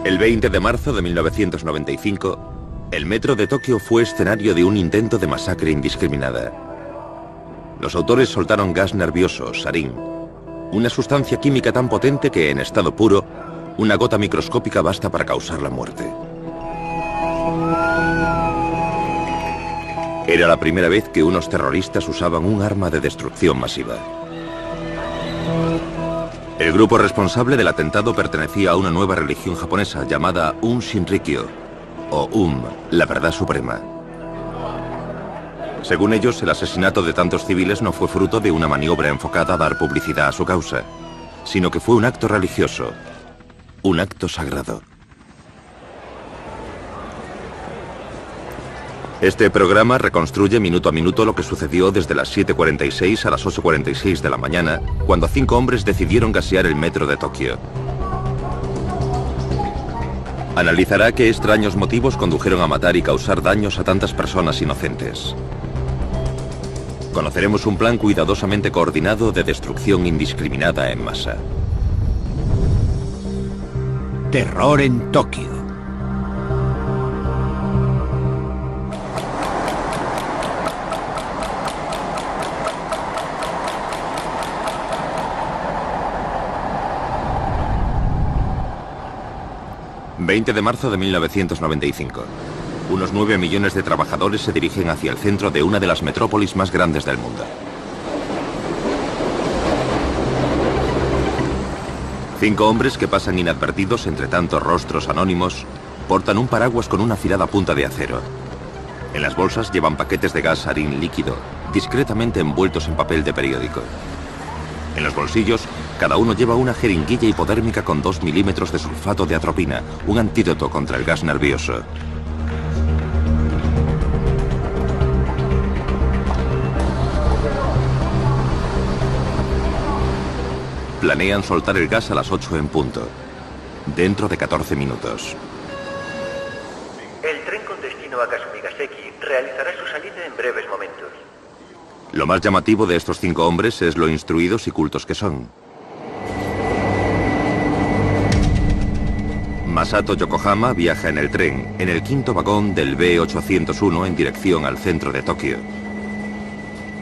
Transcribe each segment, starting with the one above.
El 20 de marzo de 1995, el metro de Tokio fue escenario de un intento de masacre indiscriminada. Los autores soltaron gas nervioso, sarín, una sustancia química tan potente que en estado puro, una gota microscópica basta para causar la muerte. Era la primera vez que unos terroristas usaban un arma de destrucción masiva. El grupo responsable del atentado pertenecía a una nueva religión japonesa llamada Un Shinrikyo, o la verdad suprema. Según ellos, el asesinato de tantos civiles no fue fruto de una maniobra enfocada a dar publicidad a su causa, sino que fue un acto religioso, un acto sagrado. Este programa reconstruye minuto a minuto lo que sucedió desde las 7:46 a las 8:46 de la mañana, cuando 5 hombres decidieron gasear el metro de Tokio. Analizará qué extraños motivos condujeron a matar y causar daños a tantas personas inocentes. Conoceremos un plan cuidadosamente coordinado de destrucción indiscriminada en masa. Terror en Tokio. ...20 de marzo de 1995. Unos 9 millones de trabajadores se dirigen hacia el centro de una de las metrópolis más grandes del mundo. 5 hombres que pasan inadvertidos entre tantos rostros anónimos portan un paraguas con una afilada punta de acero. En las bolsas llevan paquetes de gas sarín líquido, discretamente envueltos en papel de periódico. En los bolsillos, cada uno lleva una jeringuilla hipodérmica con 2 milímetros de sulfato de atropina, un antídoto contra el gas nervioso. Planean soltar el gas a las 8 en punto, dentro de 14 minutos. El tren con destino a Kasumigaseki realizará su salida en breves momentos. Lo más llamativo de estos 5 hombres es lo instruidos y cultos que son. Masato Yokohama viaja en el tren, en el 5.º vagón del B801 en dirección al centro de Tokio.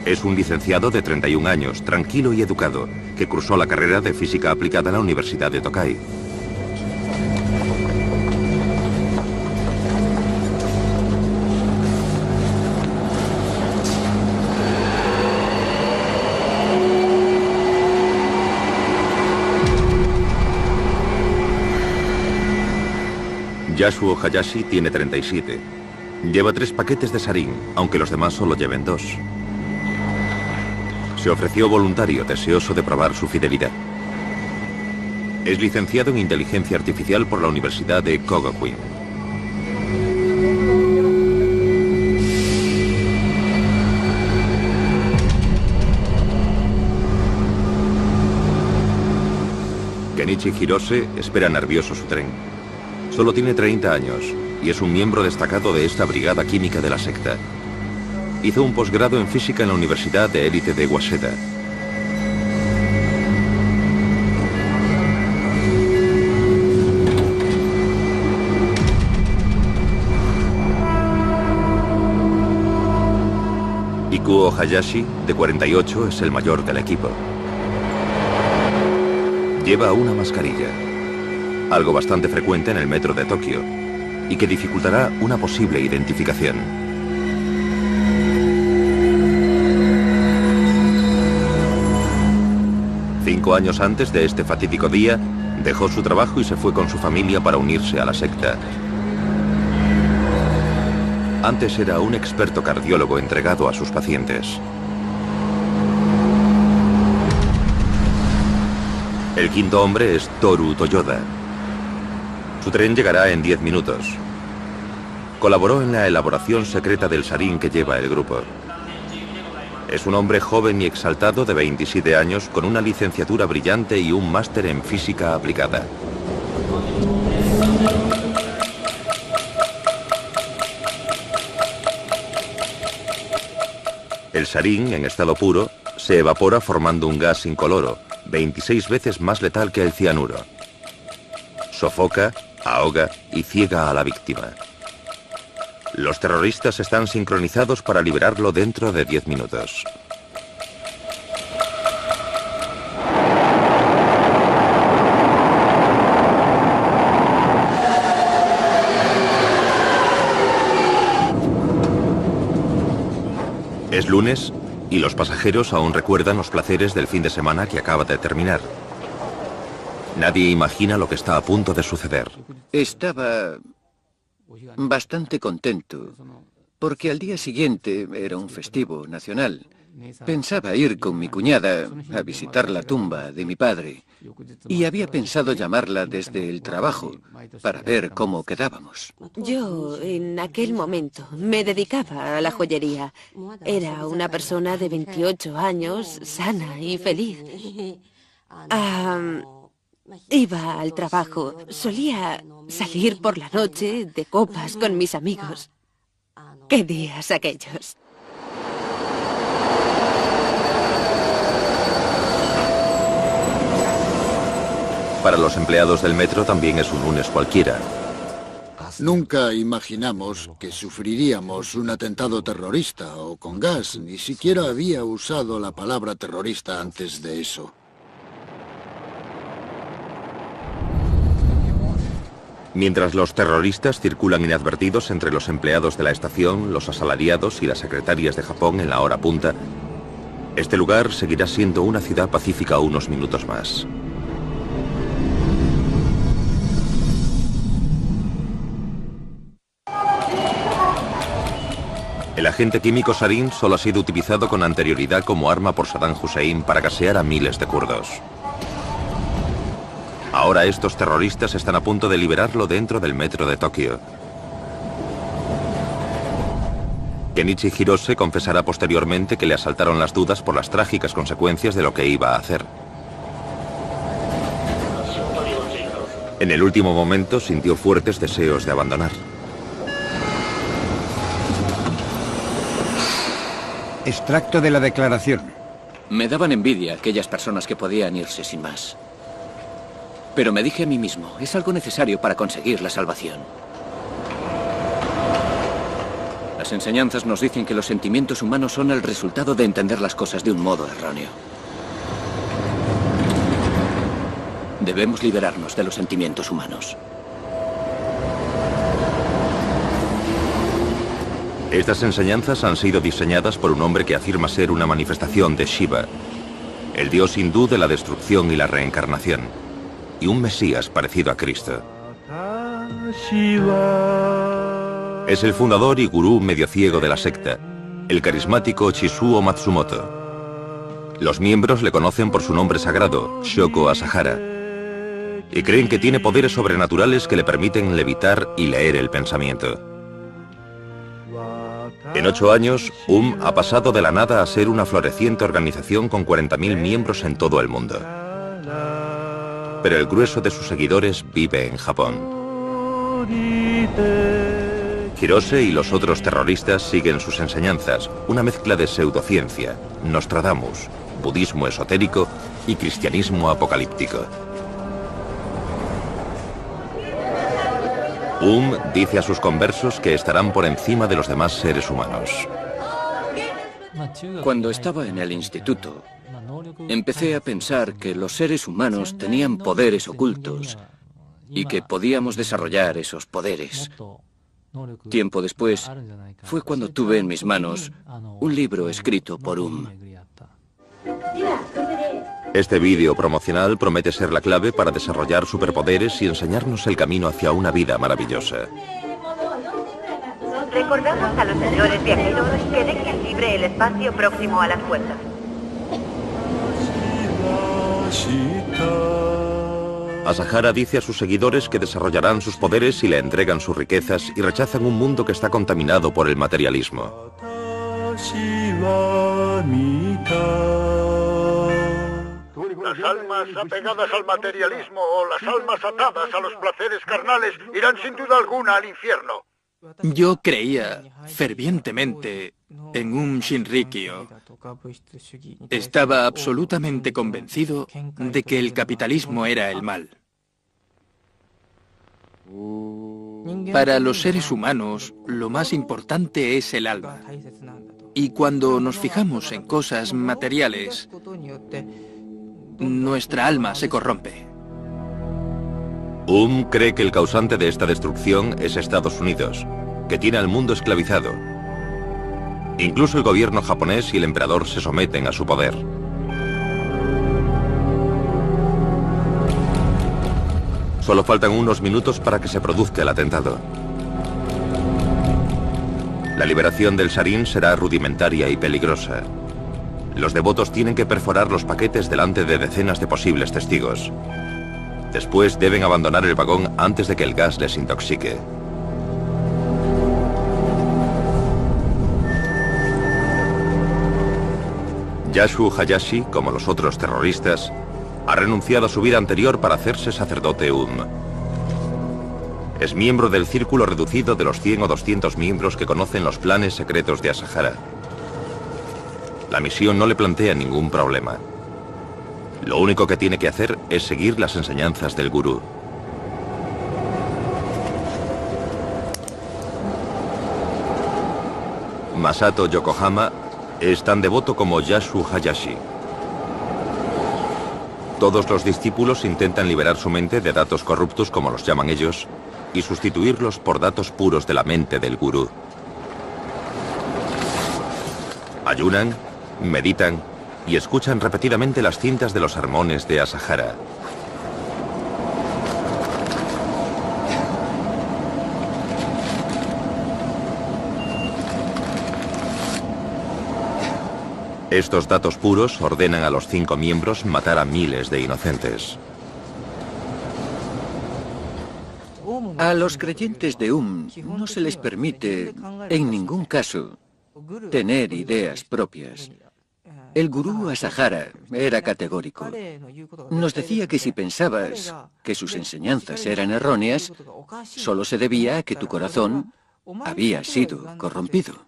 Es un licenciado de 31 años, tranquilo y educado, que cursó la carrera de física aplicada en la Universidad de Tokai. Yasuo Hayashi tiene 37. Lleva 3 paquetes de sarín, aunque los demás solo lleven 2. Se ofreció voluntario, deseoso de probar su fidelidad. Es licenciado en Inteligencia Artificial por la Universidad de Kogakuin. Kenichi Hirose espera nervioso su tren. Solo tiene 30 años y es un miembro destacado de esta brigada química de la secta. Hizo un posgrado en física en la Universidad de Élite de Waseda. Ikuo Hayashi, de 48, es el mayor del equipo. Lleva una mascarilla, algo bastante frecuente en el metro de Tokio, y que dificultará una posible identificación. Cinco años antes de este fatídico día, dejó su trabajo y se fue con su familia para unirse a la secta. Antes era un experto cardiólogo entregado a sus pacientes. El 5.º hombre es Toru Toyoda. Su tren llegará en 10 minutos. Colaboró en la elaboración secreta del sarín que lleva el grupo. Es un hombre joven y exaltado de 27 años con una licenciatura brillante y un máster en física aplicada. El sarín, en estado puro, se evapora formando un gas incoloro, 26 veces más letal que el cianuro. Sofoca, ahoga y ciega a la víctima. Los terroristas están sincronizados para liberarlo dentro de 10 minutos. Es lunes y los pasajeros aún recuerdan los placeres del fin de semana que acaba de terminar. Nadie imagina lo que está a punto de suceder. Estaba bastante contento, porque al día siguiente era un festivo nacional. Pensaba ir con mi cuñada a visitar la tumba de mi padre y había pensado llamarla desde el trabajo para ver cómo quedábamos. Yo, en aquel momento, me dedicaba a la joyería. Era una persona de 28 años, sana y feliz. Iba al trabajo. Solía salir por la noche de copas con mis amigos. ¡Qué días aquellos! Para los empleados del metro también es un lunes cualquiera. Nunca imaginamos que sufriríamos un atentado terrorista o con gas. Ni siquiera había usado la palabra terrorista antes de eso. Mientras los terroristas circulan inadvertidos entre los empleados de la estación, los asalariados y las secretarias de Japón en la hora punta, este lugar seguirá siendo una ciudad pacífica unos minutos más. El agente químico sarín solo ha sido utilizado con anterioridad como arma por Saddam Hussein para gasear a miles de kurdos. Ahora estos terroristas están a punto de liberarlo dentro del metro de Tokio. Kenichi Hirose confesará posteriormente que le asaltaron las dudas por las trágicas consecuencias de lo que iba a hacer. En el último momento sintió fuertes deseos de abandonar. Extracto de la declaración. Me daban envidia aquellas personas que podían irse sin más. Pero me dije a mí mismo, es algo necesario para conseguir la salvación. Las enseñanzas nos dicen que los sentimientos humanos son el resultado de entender las cosas de un modo erróneo. Debemos liberarnos de los sentimientos humanos. Estas enseñanzas han sido diseñadas por un hombre que afirma ser una manifestación de Shiva, el dios hindú de la destrucción y la reencarnación, y un mesías parecido a Cristo. Es el fundador y gurú medio ciego de la secta, el carismático Chisuo Matsumoto. Los miembros le conocen por su nombre sagrado, Shoko Asahara, y creen que tiene poderes sobrenaturales que le permiten levitar y leer el pensamiento. En 8 años, ha pasado de la nada a ser una floreciente organización con 40.000 miembros en todo el mundo. Pero el grueso de sus seguidores vive en Japón. Hirose y los otros terroristas siguen sus enseñanzas, una mezcla de pseudociencia, Nostradamus, budismo esotérico y cristianismo apocalíptico. Dice a sus conversos que estarán por encima de los demás seres humanos. Cuando estaba en el instituto, empecé a pensar que los seres humanos tenían poderes ocultos y que podíamos desarrollar esos poderes. Tiempo después, fue cuando tuve en mis manos un libro escrito por Este vídeo promocional promete ser la clave para desarrollar superpoderes y enseñarnos el camino hacia una vida maravillosa. Recordamos a los señores viajeros que dejen libre el espacio próximo a las puertas. Asahara dice a sus seguidores que desarrollarán sus poderes si le entregan sus riquezas y rechazan un mundo que está contaminado por el materialismo. Las almas apegadas al materialismo o las almas atadas a los placeres carnales irán sin duda alguna al infierno. Yo creía fervientemente en un Shinrikyo. Estaba absolutamente convencido de que el capitalismo era el mal. Para los seres humanos, lo más importante es el alma. Y cuando nos fijamos en cosas materiales, nuestra alma se corrompe. Cree que el causante de esta destrucción es Estados Unidos, que tiene al mundo esclavizado. Incluso el gobierno japonés y el emperador se someten a su poder. Solo faltan unos minutos para que se produzca el atentado. La liberación del sarín será rudimentaria y peligrosa. Los devotos tienen que perforar los paquetes delante de decenas de posibles testigos. Después deben abandonar el vagón antes de que el gas les intoxique. Yasuo Hayashi, como los otros terroristas, ha renunciado a su vida anterior para hacerse sacerdote Es miembro del círculo reducido de los 100 o 200 miembros que conocen los planes secretos de Asahara. La misión no le plantea ningún problema. Lo único que tiene que hacer es seguir las enseñanzas del gurú. Masato Yokohama es tan devoto como Yasuo Hayashi. Todos los discípulos intentan liberar su mente de datos corruptos, como los llaman ellos, y sustituirlos por datos puros de la mente del gurú. Ayunan, meditan y escuchan repetidamente las cintas de los sermones de Asahara. Estos datos puros ordenan a los 5 miembros matar a miles de inocentes. A los creyentes de no se les permite, en ningún caso, tener ideas propias. El gurú Asahara era categórico. Nos decía que si pensabas que sus enseñanzas eran erróneas, solo se debía a que tu corazón había sido corrompido.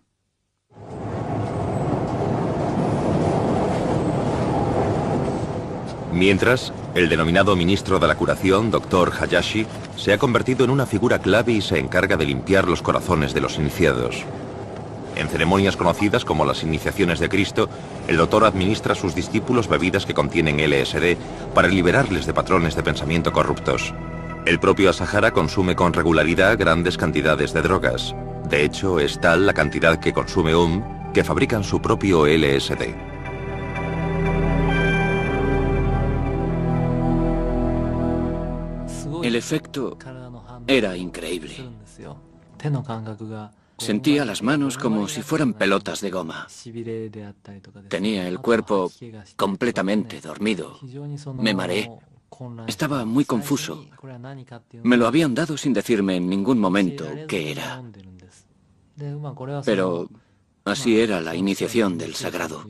Mientras, el denominado ministro de la curación, Dr. Hayashi, se ha convertido en una figura clave y se encarga de limpiar los corazones de los iniciados. En ceremonias conocidas como las iniciaciones de Cristo, el doctor administra a sus discípulos bebidas que contienen LSD para liberarles de patrones de pensamiento corruptos. El propio Asahara consume con regularidad grandes cantidades de drogas. De hecho, es tal la cantidad que consume que fabrican su propio LSD. El efecto era increíble. Sentía las manos como si fueran pelotas de goma. Tenía el cuerpo completamente dormido. Me mareé. Estaba muy confuso. Me lo habían dado sin decirme en ningún momento qué era. Pero así era la iniciación del sagrado.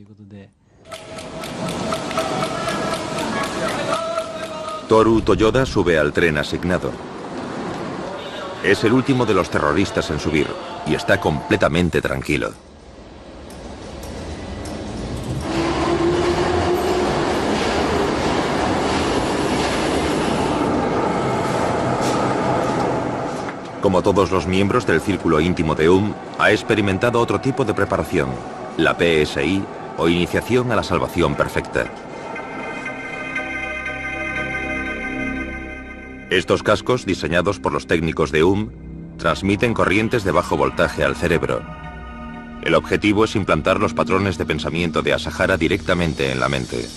Toru Toyoda sube al tren asignado. Es el último de los terroristas en subir y está completamente tranquilo. Como todos los miembros del círculo íntimo de ha experimentado otro tipo de preparación, la PSI o iniciación a la salvación perfecta. Estos cascos, diseñados por los técnicos de transmiten corrientes de bajo voltaje al cerebro. El objetivo es implantar los patrones de pensamiento de Asahara directamente en la mente.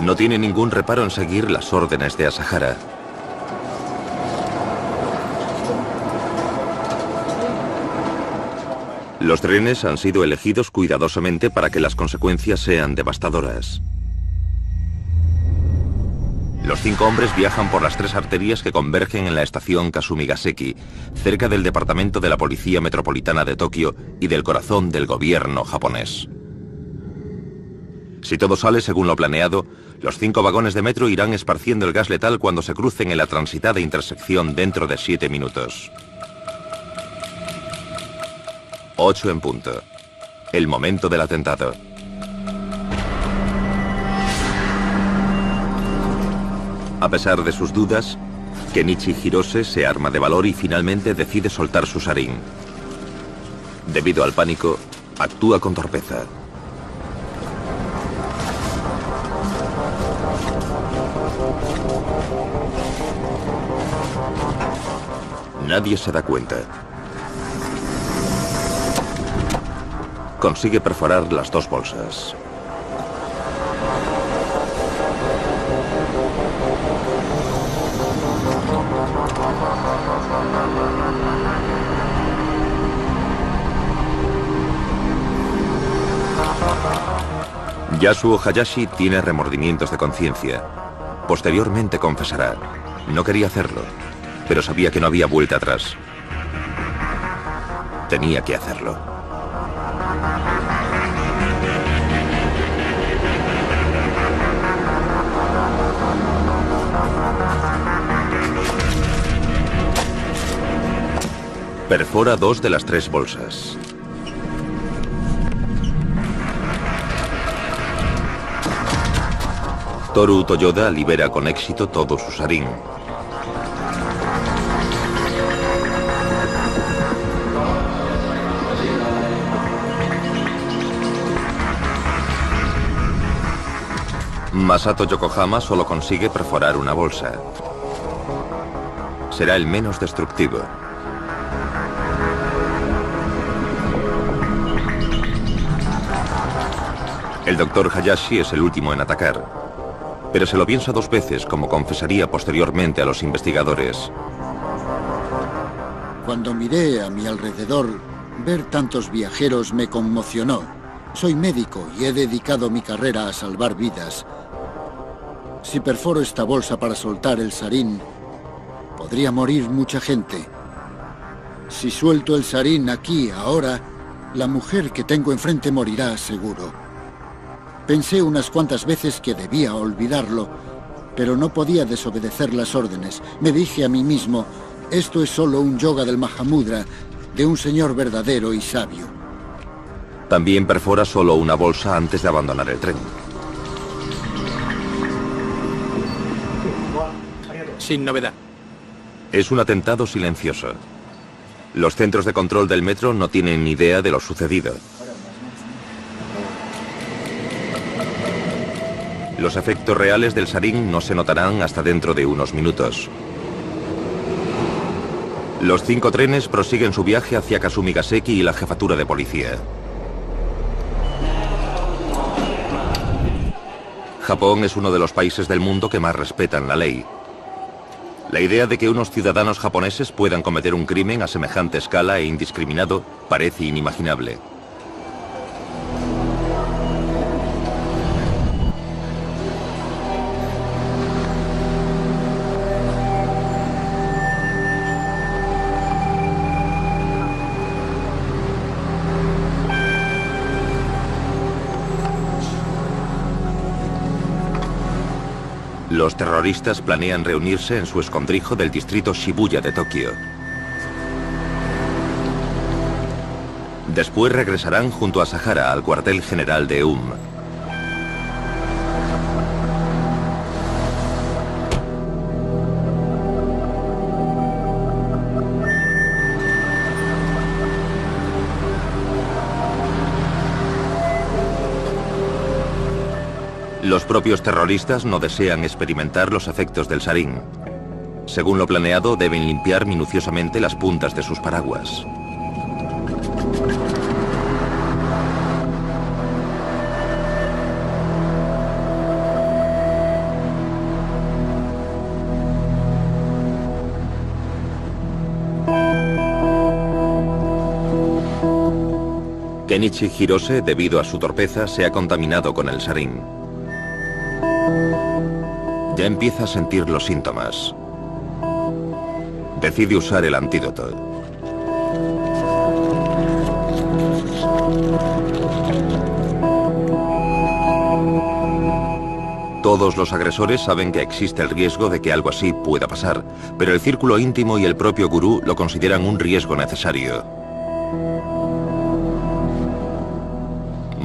No tiene ningún reparo en seguir las órdenes de Asahara. Los trenes han sido elegidos cuidadosamente para que las consecuencias sean devastadoras. Los 5 hombres viajan por las 3 arterias que convergen en la estación Kasumigaseki, cerca del departamento de la Policía Metropolitana de Tokio y del corazón del gobierno japonés. Si todo sale según lo planeado, los 5 vagones de metro irán esparciendo el gas letal cuando se crucen en la transitada intersección dentro de 7 minutos. 8 en punto. El momento del atentado. A pesar de sus dudas, Kenichi Hirose se arma de valor y finalmente decide soltar su sarín. Debido al pánico, actúa con torpeza. Nadie se da cuenta. Consigue perforar las dos bolsas. Yasuo Hayashi tiene remordimientos de conciencia. Posteriormente confesará. No quería hacerlo, pero sabía que no había vuelta atrás. Tenía que hacerlo. Perfora 2 de las 3 bolsas. Toru Toyoda libera con éxito todo su sarín. Masato Yokohama solo consigue perforar una bolsa. Será el menos destructivo. El Dr. Hayashi es el último en atacar, pero se lo piensa 2 veces, como confesaría posteriormente a los investigadores. Cuando miré a mi alrededor, ver tantos viajeros me conmocionó. Soy médico y he dedicado mi carrera a salvar vidas. Si perforo esta bolsa para soltar el sarín, podría morir mucha gente. Si suelto el sarín aquí, ahora, la mujer que tengo enfrente morirá seguro. Pensé unas cuantas veces que debía olvidarlo, pero no podía desobedecer las órdenes. Me dije a mí mismo, esto es solo un yoga del Mahamudra, de un señor verdadero y sabio. También perfora solo una bolsa antes de abandonar el tren. Sin novedad. Es un atentado silencioso. Los centros de control del metro no tienen ni idea de lo sucedido. Los efectos reales del sarín no se notarán hasta dentro de unos minutos. Los 5 trenes prosiguen su viaje hacia Kasumigaseki y la jefatura de policía. Japón es uno de los países del mundo que más respetan la ley. La idea de que unos ciudadanos japoneses puedan cometer un crimen a semejante escala e indiscriminado parece inimaginable. Los terroristas planean reunirse en su escondrijo del distrito Shibuya de Tokio. Después regresarán junto a Sahara al cuartel general de Eum. Los propios terroristas no desean experimentar los efectos del sarín. Según lo planeado, deben limpiar minuciosamente las puntas de sus paraguas. Kenichi Hirose, debido a su torpeza, se ha contaminado con el sarín. Ya empieza a sentir los síntomas. Decide usar el antídoto. Todos los agresores saben que existe el riesgo de que algo así pueda pasar, pero el círculo íntimo y el propio gurú lo consideran un riesgo necesario.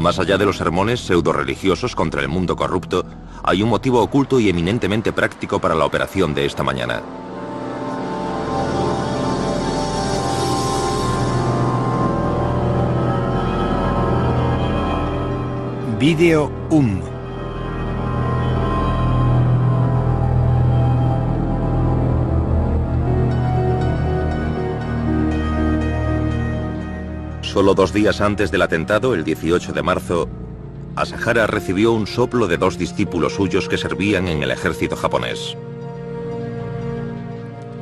Más allá de los sermones pseudo-religiosos contra el mundo corrupto, hay un motivo oculto y eminentemente práctico para la operación de esta mañana. Vídeo Solo 2 días antes del atentado, el 18 de marzo, Asahara recibió un soplo de 2 discípulos suyos que servían en el ejército japonés.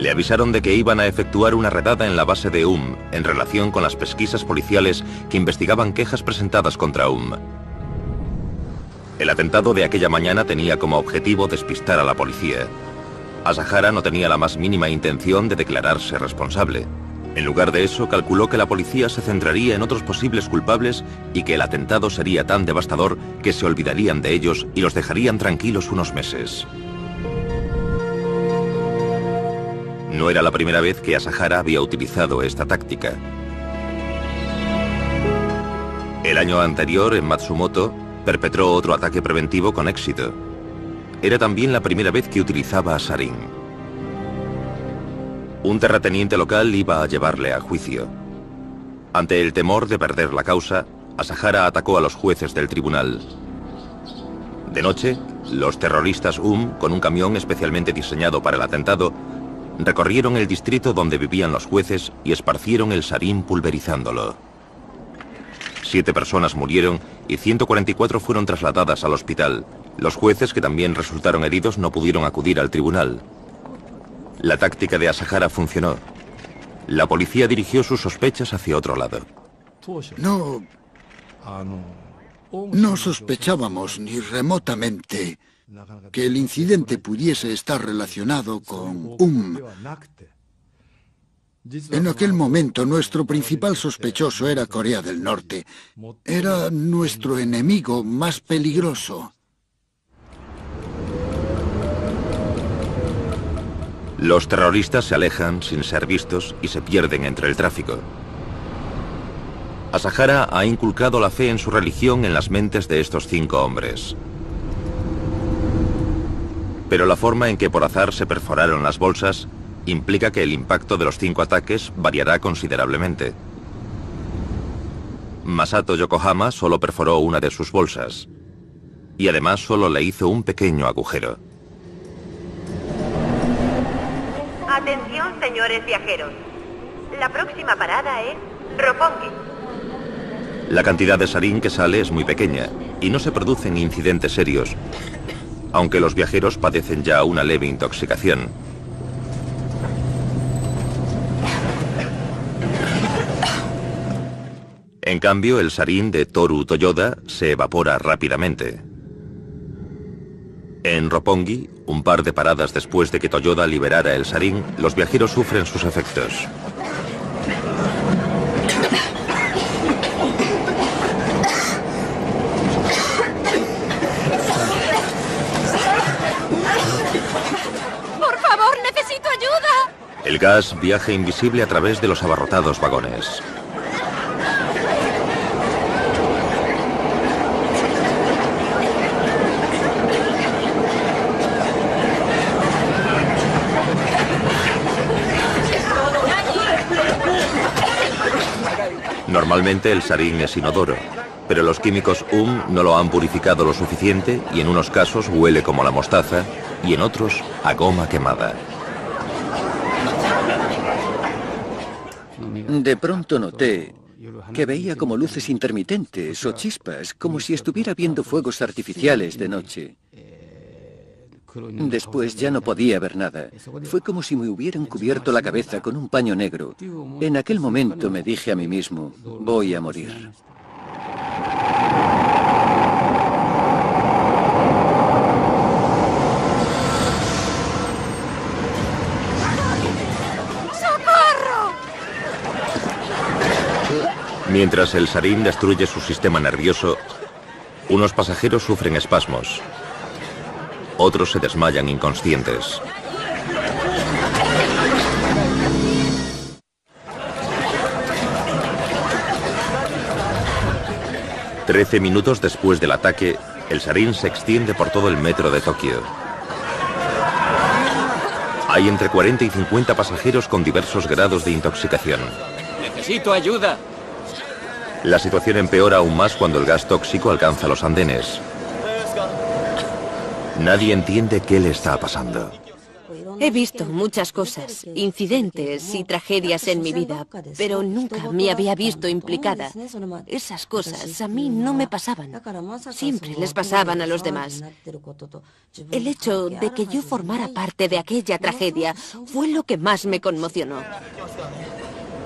Le avisaron de que iban a efectuar una redada en la base de en relación con las pesquisas policiales que investigaban quejas presentadas contra El atentado de aquella mañana tenía como objetivo despistar a la policía. Asahara no tenía la más mínima intención de declararse responsable. En lugar de eso, calculó que la policía se centraría en otros posibles culpables y que el atentado sería tan devastador que se olvidarían de ellos y los dejarían tranquilos unos meses. No era la primera vez que Asahara había utilizado esta táctica. El año anterior, en Matsumoto, perpetró otro ataque preventivo con éxito. Era también la primera vez que utilizaba sarín. Un terrateniente local iba a llevarle a juicio. Ante el temor de perder la causa, Asahara atacó a los jueces del tribunal. De noche, los terroristas con un camión especialmente diseñado para el atentado, recorrieron el distrito donde vivían los jueces y esparcieron el sarín pulverizándolo. 7 personas murieron y 144 fueron trasladadas al hospital. Los jueces, que también resultaron heridos, no pudieron acudir al tribunal. La táctica de Asahara funcionó. La policía dirigió sus sospechas hacia otro lado. No sospechábamos ni remotamente que el incidente pudiese estar relacionado con En aquel momento, nuestro principal sospechoso era Corea del Norte. Era nuestro enemigo más peligroso. Los terroristas se alejan sin ser vistos y se pierden entre el tráfico. Asahara ha inculcado la fe en su religión en las mentes de estos 5 hombres. Pero la forma en que por azar se perforaron las bolsas implica que el impacto de los 5 ataques variará considerablemente. Masato Yokohama solo perforó una de sus bolsas y además solo le hizo un pequeño agujero. Atención, señores viajeros. La próxima parada es Roppongi. La cantidad de sarín que sale es muy pequeña y no se producen incidentes serios, aunque los viajeros padecen ya una leve intoxicación. En cambio, el sarín de Toru Toyoda se evapora rápidamente. En Roppongi, un par de paradas después de que Toyoda liberara el sarín, los viajeros sufren sus efectos. ¡Por favor, necesito ayuda! El gas viaja invisible a través de los abarrotados vagones. Normalmente el sarín es inodoro, pero los químicos no lo han purificado lo suficiente y en unos casos huele como la mostaza y en otros a goma quemada. De pronto noté que veía como luces intermitentes o chispas, como si estuviera viendo fuegos artificiales de noche. Después ya no podía ver nada. Fue como si me hubieran cubierto la cabeza con un paño negro. En aquel momento me dije a mí mismo, voy a morir. ¡Socorro! Mientras el sarín destruye su sistema nervioso, unos pasajeros sufren espasmos. Otros se desmayan inconscientes. 13 minutos después del ataque, el sarín se extiende por todo el metro de Tokio. Hay entre 40 y 50 pasajeros con diversos grados de intoxicación. ¡Necesito ayuda! La situación empeora aún más cuando el gas tóxico alcanza los andenes. Nadie entiende qué le está pasando. He visto muchas cosas, incidentes y tragedias en mi vida, pero nunca me había visto implicada. Esas cosas a mí no me pasaban. Siempre les pasaban a los demás. El hecho de que yo formara parte de aquella tragedia fue lo que más me conmocionó.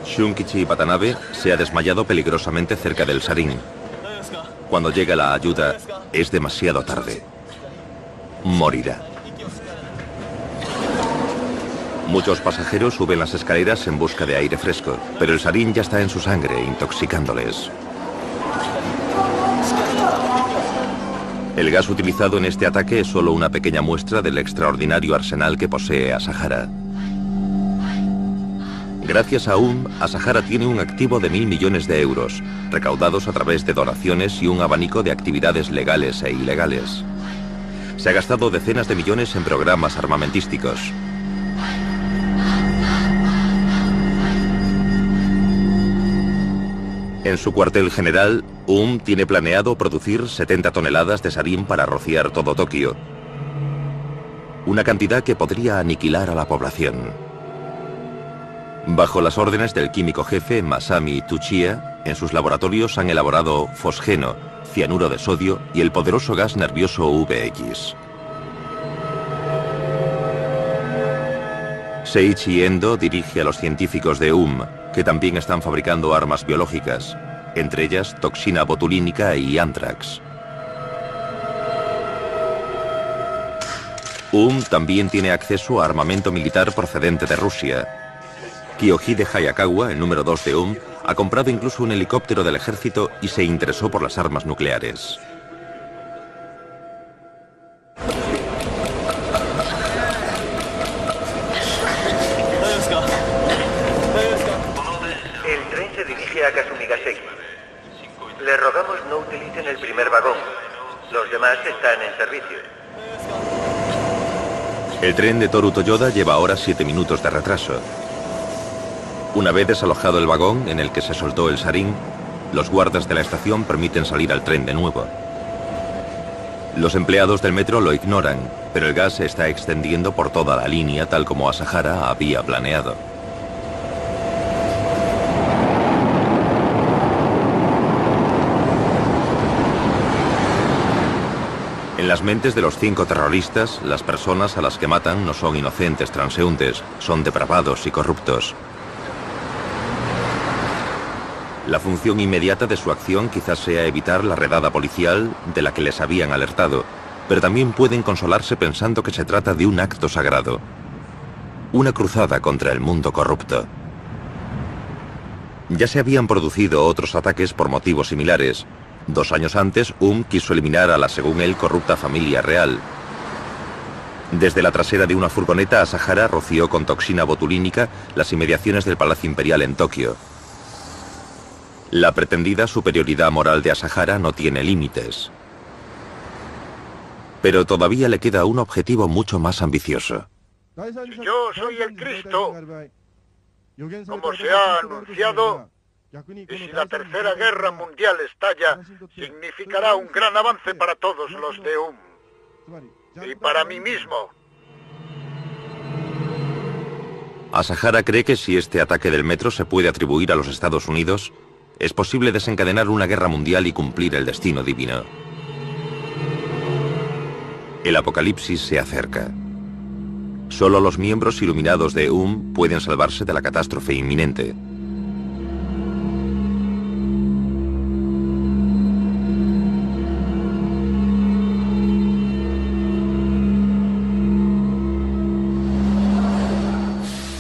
Shunkichi Watanabe se ha desmayado peligrosamente cerca del sarín. Cuando llega la ayuda, es demasiado tarde. Morirá. Muchos pasajeros suben las escaleras en busca de aire fresco, pero el sarín ya está en su sangre, intoxicándoles. El gas utilizado en este ataque es solo una pequeña muestra del extraordinario arsenal que posee Asahara. Gracias a Asahara tiene un activo de 1.000 millones de euros, recaudados a través de donaciones y un abanico de actividades legales e ilegales. Se ha gastado decenas de millones en programas armamentísticos. En su cuartel general, tiene planeado producir 70 toneladas de sarín para rociar todo Tokio. Una cantidad que podría aniquilar a la población. Bajo las órdenes del químico jefe Masami Tsuchiya, en sus laboratorios han elaborado fosgeno, cianuro de sodio y el poderoso gas nervioso VX. Seiichi Endo dirige a los científicos de que también están fabricando armas biológicas, entre ellas toxina botulínica y anthrax. También tiene acceso a armamento militar procedente de Rusia. Kiyohide Hayakawa, el número 2 de ha comprado incluso un helicóptero del ejército y se interesó por las armas nucleares. El tren se dirige a Kasumigaseki. Le rogamos no utilicen el primer vagón. Los demás están en servicio. El tren de Toru Toyoda lleva ahora 7 minutos de retraso. Una vez desalojado el vagón en el que se soltó el sarín, los guardas de la estación permiten salir al tren de nuevo. Los empleados del metro lo ignoran, pero el gas se está extendiendo por toda la línea tal como Asahara había planeado. En las mentes de los 5 terroristas, las personas a las que matan no son inocentes transeúntes, son depravados y corruptos. La función inmediata de su acción quizás sea evitar la redada policial de la que les habían alertado, pero también pueden consolarse pensando que se trata de un acto sagrado. Una cruzada contra el mundo corrupto. Ya se habían producido otros ataques por motivos similares. 2 años antes, quiso eliminar a la, según él, corrupta familia real. Desde la trasera de una furgoneta, Asahara roció con toxina botulínica las inmediaciones del Palacio Imperial en Tokio. La pretendida superioridad moral de Asahara no tiene límites. Pero todavía le queda un objetivo mucho más ambicioso. Yo soy el Cristo, como se ha anunciado, y si la Tercera Guerra Mundial estalla, significará un gran avance para todos los de y para mí mismo. Asahara cree que si este ataque del metro se puede atribuir a los Estados Unidos, es posible desencadenar una guerra mundial y cumplir el destino divino. El apocalipsis se acerca. Solo los miembros iluminados de pueden salvarse de la catástrofe inminente.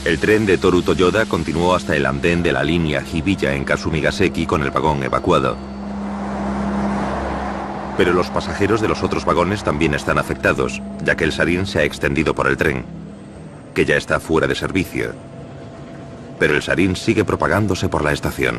El tren de Toru Toyoda continuó hasta el andén de la línea Hibiya en Kasumigaseki con el vagón evacuado. Pero los pasajeros de los otros vagones también están afectados, ya que el sarín se ha extendido por el tren, que ya está fuera de servicio. Pero el sarín sigue propagándose por la estación.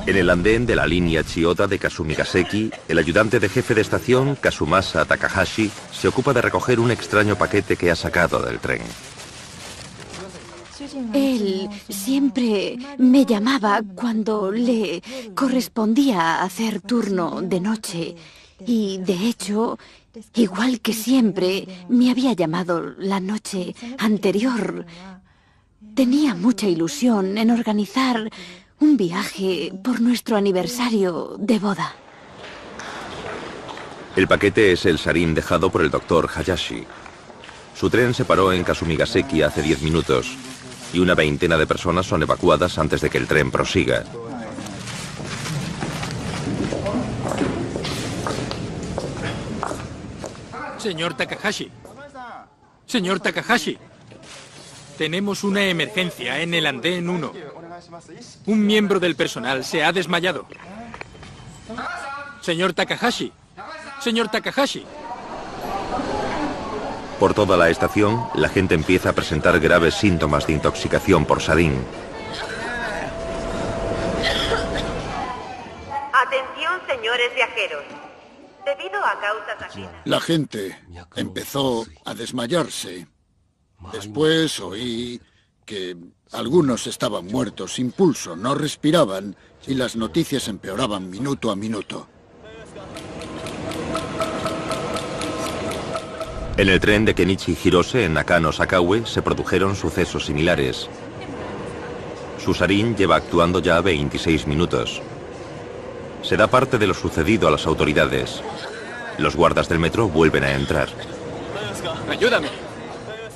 En el andén de la línea Chiyoda de Kasumigaseki, el ayudante de jefe de estación, Kazumasa Takahashi, se ocupa de recoger un extraño paquete que ha sacado del tren. Él siempre me llamaba cuando le correspondía hacer turno de noche y, de hecho, igual que siempre, me había llamado la noche anterior. Tenía mucha ilusión en organizar un viaje por nuestro aniversario de boda. El paquete es el sarin dejado por el doctor Hayashi. Su tren se paró en Kasumigaseki hace 10 minutos y una veintena de personas son evacuadas antes de que el tren prosiga. Señor Takahashi. Señor Takahashi. Tenemos una emergencia en el andén 1. Un miembro del personal se ha desmayado. Señor Takahashi. Señor Takahashi. Por toda la estación, la gente empieza a presentar graves síntomas de intoxicación por sarín. Atención, señores viajeros. Debido a causas ajenas... La gente empezó a desmayarse. Después oí que algunos estaban muertos sin pulso, no respiraban y las noticias empeoraban minuto a minuto. En el tren de Kenichi Hirose en Nakano Sakaue se produjeron sucesos similares. Su sarín lleva actuando ya 26 minutos. Se da parte de lo sucedido a las autoridades. Los guardas del metro vuelven a entrar. ¡Ayúdame!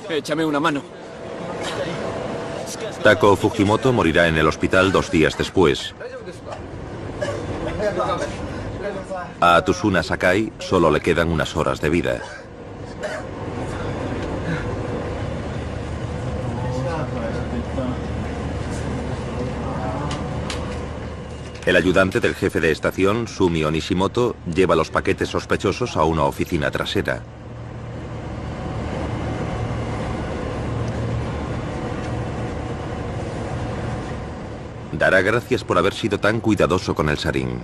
Échame una mano. Tako Fujimoto morirá en el hospital 2 días después. A Atusuna Sakai solo le quedan unas horas de vida. El ayudante del jefe de estación, Sumio Nishimoto, lleva los paquetes sospechosos a una oficina trasera. Dará gracias por haber sido tan cuidadoso con el sarín.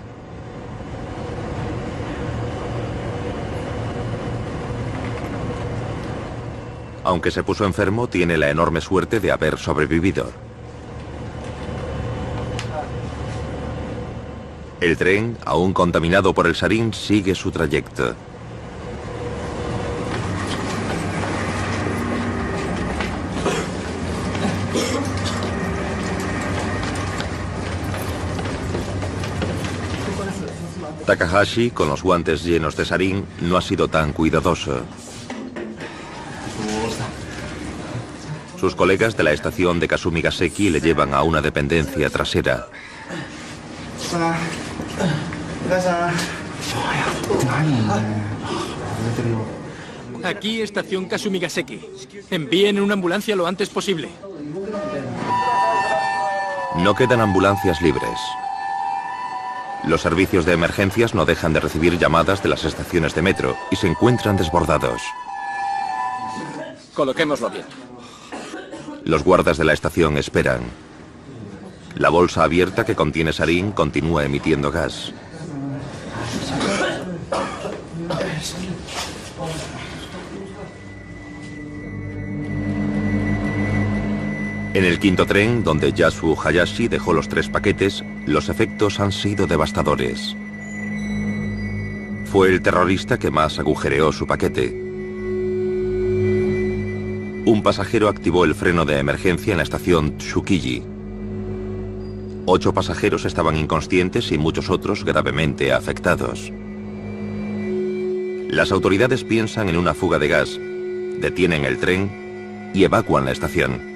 Aunque se puso enfermo, tiene la enorme suerte de haber sobrevivido. El tren, aún contaminado por el sarín, sigue su trayecto. Takahashi, con los guantes llenos de sarín, no ha sido tan cuidadoso. Sus colegas de la estación de Kasumigaseki le llevan a una dependencia trasera. Aquí, estación Kasumigaseki. Envíen una ambulancia lo antes posible. No quedan ambulancias libres. Los servicios de emergencias no dejan de recibir llamadas de las estaciones de metro y se encuentran desbordados. Coloquémoslo bien. Los guardas de la estación esperan. La bolsa abierta que contiene sarín continúa emitiendo gas. En el quinto tren, donde Yasuo Hayashi dejó los 3 paquetes, los efectos han sido devastadores. Fue el terrorista que más agujereó su paquete. Un pasajero activó el freno de emergencia en la estación Tsukiji. 8 pasajeros estaban inconscientes y muchos otros gravemente afectados. Las autoridades piensan en una fuga de gas, detienen el tren y evacúan la estación.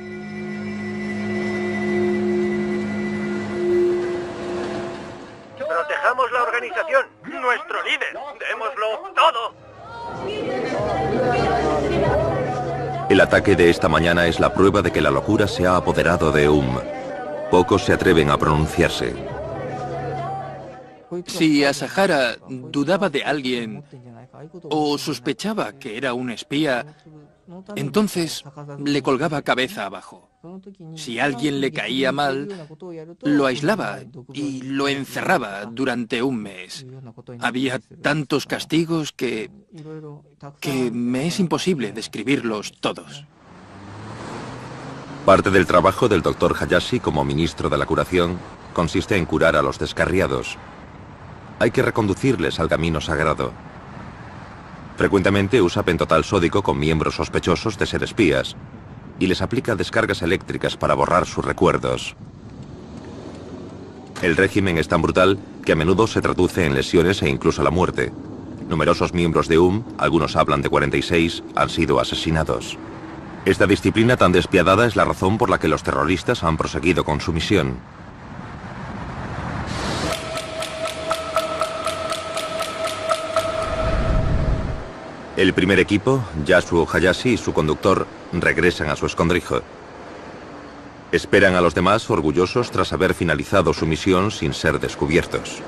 Protejamos la organización, nuestro líder, démoslo todo. El ataque de esta mañana es la prueba de que la locura se ha apoderado de Pocos se atreven a pronunciarse. Si Asahara dudaba de alguien o sospechaba que era un espía, entonces le colgaba cabeza abajo. Si alguien le caía mal, lo aislaba y lo encerraba durante un mes. Había tantos castigos que me es imposible describirlos todos. Parte del trabajo del Dr. Hayashi como ministro de la curación consiste en curar a los descarriados. Hay que reconducirles al camino sagrado. Frecuentemente usa pentotal sódico con miembros sospechosos de ser espías y les aplica descargas eléctricas para borrar sus recuerdos. El régimen es tan brutal que a menudo se traduce en lesiones e incluso la muerte. Numerosos miembros de algunos hablan de 46, han sido asesinados. Esta disciplina tan despiadada es la razón por la que los terroristas han proseguido con su misión. El primer equipo, Yasuo Hayashi y su conductor, regresan a su escondrijo. Esperan a los demás orgullosos tras haber finalizado su misión sin ser descubiertos.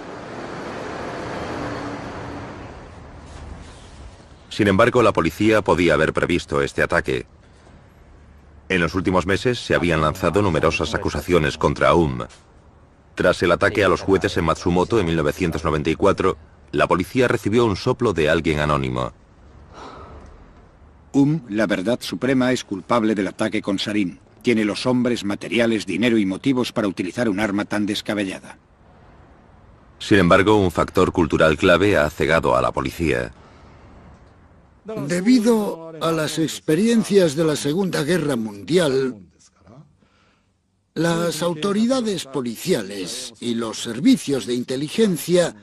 Sin embargo, la policía podía haber previsto este ataque. En los últimos meses se habían lanzado numerosas acusaciones contra Tras el ataque a los jueces en Matsumoto en 1994, la policía recibió un soplo de alguien anónimo. La verdad suprema, es culpable del ataque con sarín. Tiene los hombres, materiales, dinero y motivos para utilizar un arma tan descabellada. Sin embargo, un factor cultural clave ha cegado a la policía. Debido a las experiencias de la Segunda Guerra Mundial, las autoridades policiales y los servicios de inteligencia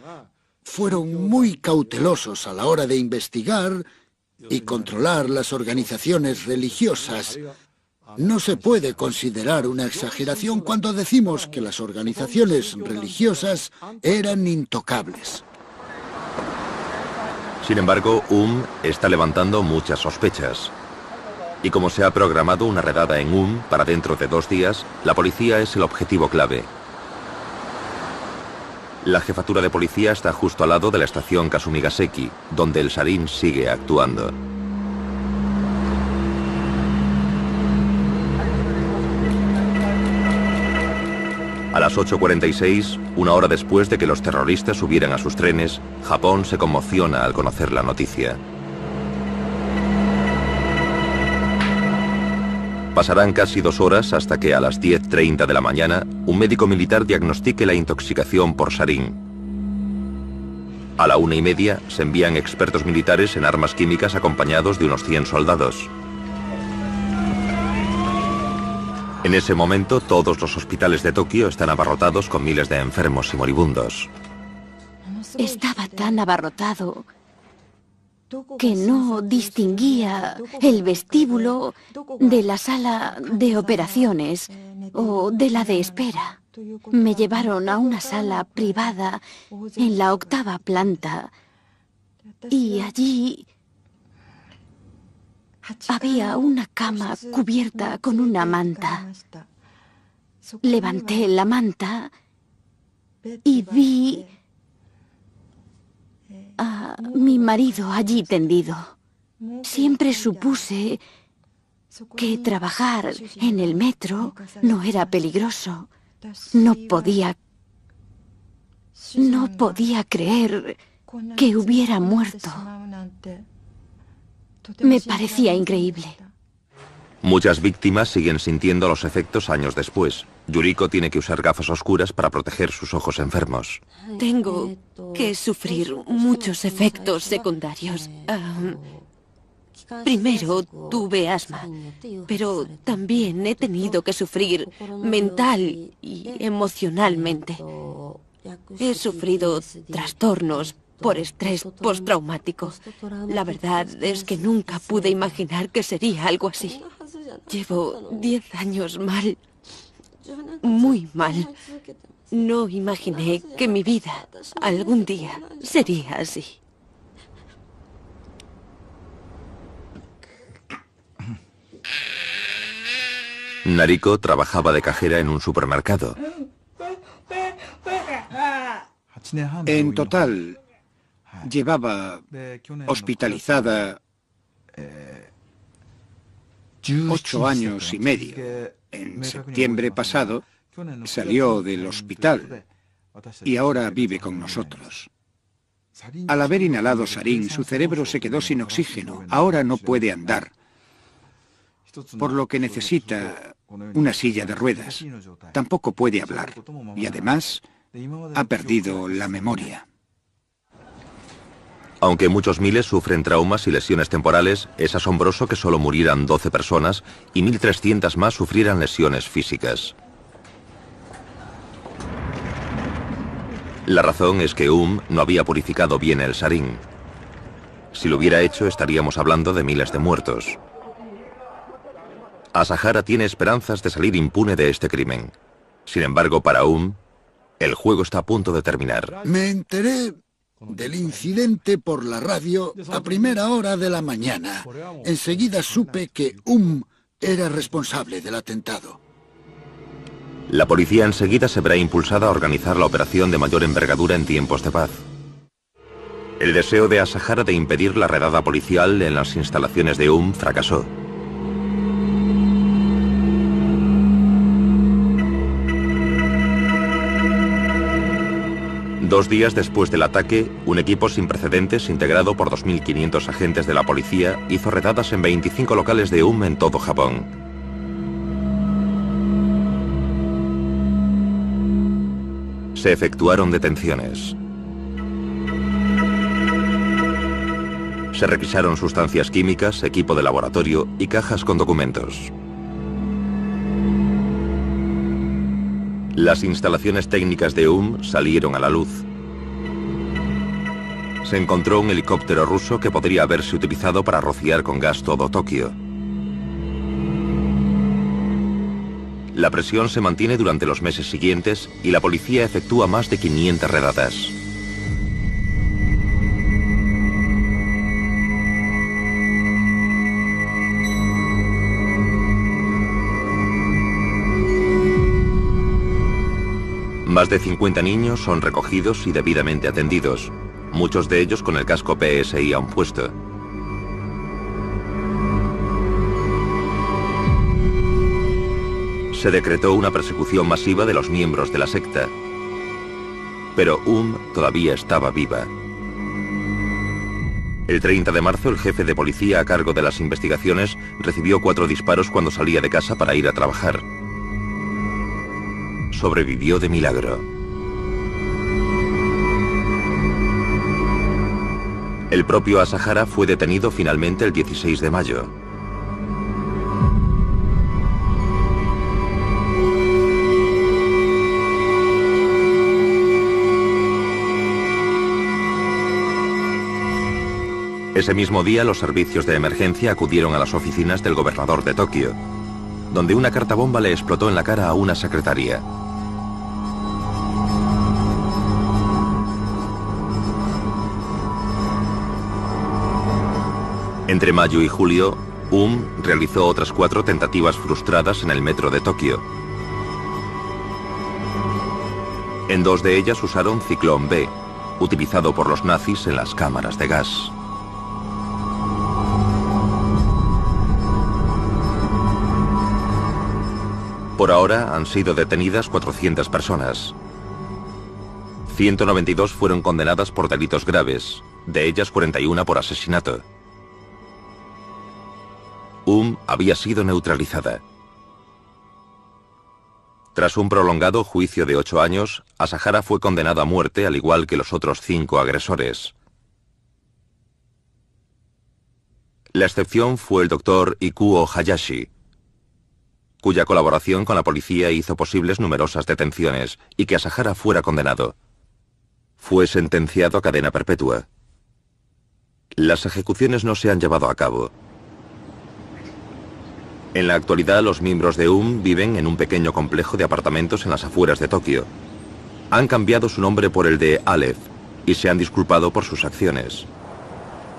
fueron muy cautelosos a la hora de investigar y controlar las organizaciones religiosas. No se puede considerar una exageración cuando decimos que las organizaciones religiosas eran intocables. Sin embargo, está levantando muchas sospechas. Y como se ha programado una redada en para dentro de 2 días, la policía es el objetivo clave. La jefatura de policía está justo al lado de la estación Kasumigaseki, donde el sarín sigue actuando. A las 8:46, una hora después de que los terroristas subieran a sus trenes, Japón se conmociona al conocer la noticia. Pasarán casi 2 horas hasta que a las 10:30 de la mañana un médico militar diagnostique la intoxicación por sarín. A la 1:30 se envían expertos militares en armas químicas acompañados de unos 100 soldados. En ese momento todos los hospitales de Tokio están abarrotados con miles de enfermos y moribundos. Estaba tan abarrotado que no distinguía el vestíbulo de la sala de operaciones o de la de espera. Me llevaron a una sala privada en la 8ª planta y allí había una cama cubierta con una manta. Levanté la manta y vi a mi marido allí tendido. Siempre supuse que trabajar en el metro no era peligroso. No podía creer que hubiera muerto. Me parecía increíble. Muchas víctimas siguen sintiendo los efectos años después. Yuriko tiene que usar gafas oscuras para proteger sus ojos enfermos. Tengo que sufrir muchos efectos secundarios. Primero tuve asma, pero también he tenido que sufrir mental y emocionalmente. He sufrido trastornos por estrés postraumático. La verdad es que nunca pude imaginar que sería algo así. Llevo 10 años mal, muy mal. No imaginé que mi vida algún día sería así. Nariko trabajaba de cajera en un supermercado. En total, llevaba hospitalizada 8 años y medio. En septiembre pasado salió del hospital y ahora vive con nosotros. Al haber inhalado sarín, su cerebro se quedó sin oxígeno. Ahora no puede andar, por lo que necesita una silla de ruedas. Tampoco puede hablar y además ha perdido la memoria. Aunque muchos miles sufren traumas y lesiones temporales, es asombroso que solo murieran 12 personas y 1.300 más sufrieran lesiones físicas. La razón es que no había purificado bien el sarín. Si lo hubiera hecho, estaríamos hablando de miles de muertos. Asahara tiene esperanzas de salir impune de este crimen. Sin embargo, para el juego está a punto de terminar. Me enteré del incidente por la radio a primera hora de la mañana. Enseguida supe que era responsable del atentado. La policía enseguida se verá impulsada a organizar la operación de mayor envergadura en tiempos de paz. El deseo de Asahara de impedir la redada policial en las instalaciones de fracasó. Dos días después del ataque, un equipo sin precedentes integrado por 2.500 agentes de la policía hizo redadas en 25 locales de en todo Japón. Se efectuaron detenciones. Se requisaron sustancias químicas, equipo de laboratorio y cajas con documentos. Las instalaciones técnicas de salieron a la luz. Se encontró un helicóptero ruso que podría haberse utilizado para rociar con gas todo Tokio. La presión se mantiene durante los meses siguientes y la policía efectúa más de 500 redadas. Más de 50 niños son recogidos y debidamente atendidos, muchos de ellos con el casco PSI aún puesto. Se decretó una persecución masiva de los miembros de la secta, pero todavía estaba viva. El 30 de marzo, el jefe de policía a cargo de las investigaciones recibió 4 disparos cuando salía de casa para ir a trabajar. Sobrevivió de milagro. El propio Asahara fue detenido finalmente el 16 de mayo. Ese mismo día, los servicios de emergencia acudieron a las oficinas del gobernador de Tokio, donde una carta bomba le explotó en la cara a una secretaria. Entre mayo y julio, realizó otras 4 tentativas frustradas en el metro de Tokio. En 2 de ellas usaron ciclón B, utilizado por los nazis en las cámaras de gas. Por ahora han sido detenidas 400 personas. 192 fueron condenadas por delitos graves, de ellas 41 por asesinato. Había sido neutralizada. Tras un prolongado juicio de 8 años, Asahara fue condenado a muerte al igual que los otros 5 agresores. La excepción fue el doctor Ikuo Hayashi, cuya colaboración con la policía hizo posibles numerosas detenciones y que Asahara fuera condenado. Fue sentenciado a cadena perpetua. Las ejecuciones no se han llevado a cabo. En la actualidad, los miembros de viven en un pequeño complejo de apartamentos en las afueras de Tokio. Han cambiado su nombre por el de Aleph y se han disculpado por sus acciones.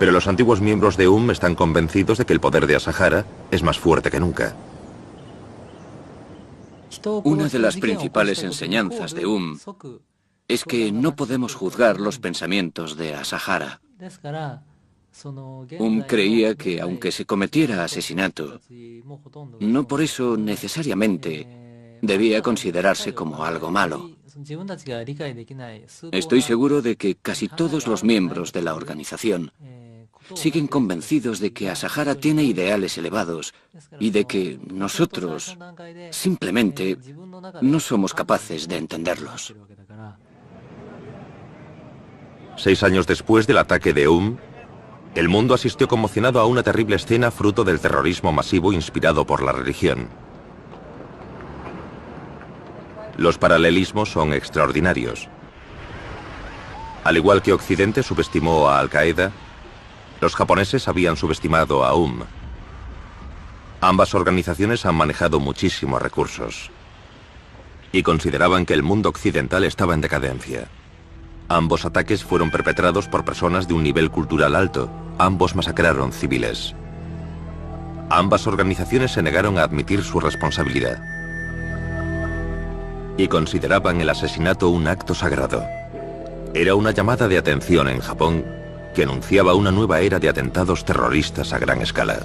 Pero los antiguos miembros de están convencidos de que el poder de Asahara es más fuerte que nunca. Una de las principales enseñanzas de es que no podemos juzgar los pensamientos de Asahara. Creía que aunque se cometiera asesinato, no por eso necesariamente debía considerarse como algo malo. Estoy seguro de que casi todos los miembros de la organización siguen convencidos de que Asahara tiene ideales elevados y de que nosotros simplemente no somos capaces de entenderlos. 6 años después del ataque de el mundo asistió conmocionado a una terrible escena fruto del terrorismo masivo inspirado por la religión. Los paralelismos son extraordinarios. Al igual que Occidente subestimó a Al-Qaeda, los japoneses habían subestimado a Ambas organizaciones han manejado muchísimos recursos y consideraban que el mundo occidental estaba en decadencia. Ambos ataques fueron perpetrados por personas de un nivel cultural alto. Ambos masacraron civiles. Ambas organizaciones se negaron a admitir su responsabilidad y consideraban el asesinato un acto sagrado. Era una llamada de atención en Japón que anunciaba una nueva era de atentados terroristas a gran escala.